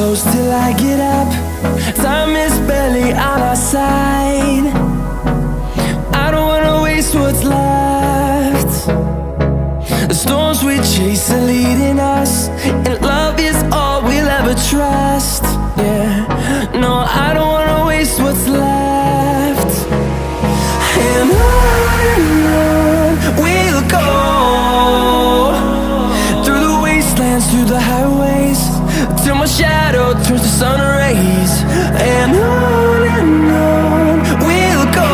close till I get up. Time is barely on our side. I don't wanna waste what's left. The storms we chase are leading us, and love is all we'll ever trust. Yeah, no, I don't wanna waste what's left. And on we'll go, through the wastelands, through the highways, till my shadow turns to sun rays. And on we'll go,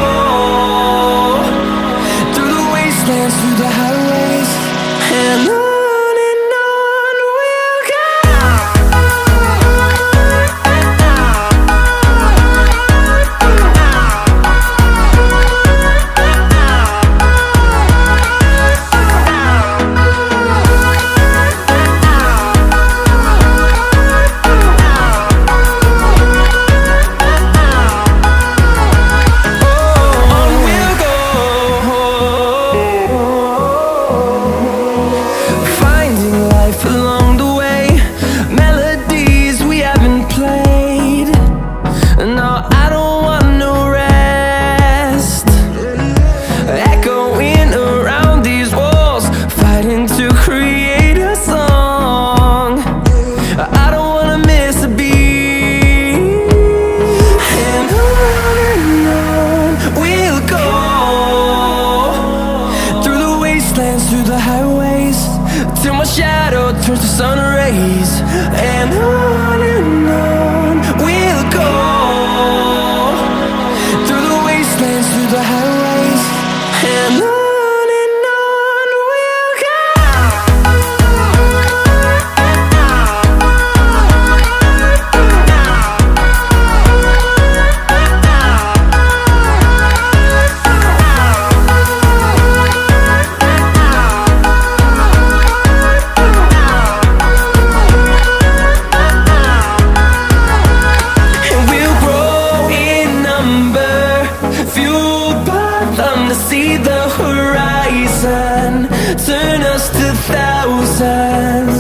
through the wastelands, through the highways, and on we'll go. Along the way, melodies we haven't played. No, I don't want no rest. Echoing around these walls, fighting to create a song. I don't wanna miss a beat. And on we'll go, through the wastelands, through the highways, till my shadow turns to sun rays. And on we'll go, through the wastelands, through the highways, and on we'll go. See the horizon, turn us to thousands,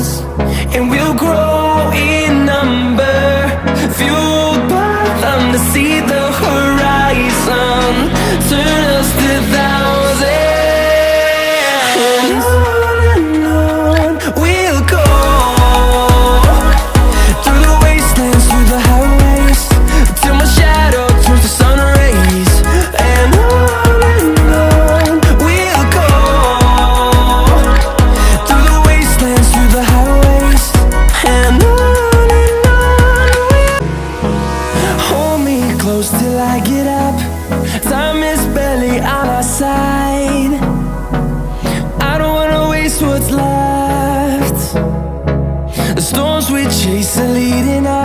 and we'll grow in number, fueled by them. To see the horizon, turn us to thousands, and on we'll go, through the wastelands, through the highways, till my shadow turns to sun rays. And close till I get up. Time is barely on our side. I don't wanna waste what's left. The storms we chase are leading us.